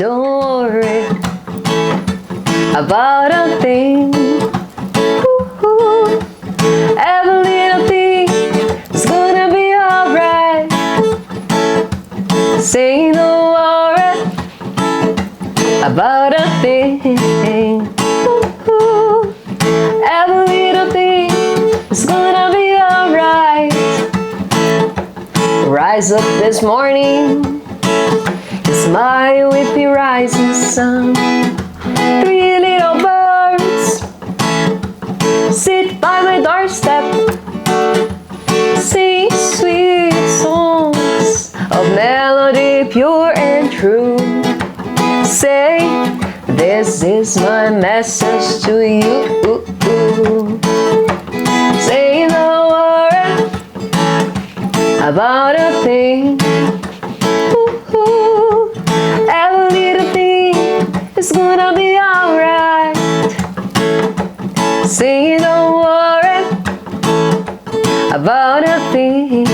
don't worry about a thing. Ooh, every little thing is gonna be alright. Say don't worry about a thing. Ooh, every little thing is gonna be alright. Rise up this morning, smile with the rising sun. 3 little birds sit by my doorstep, sing sweet songs of melody pure and true. Say, this is my message to you. Say, don't worry about a thing. Every little thing is gonna be alright. Say don't worry about a thing.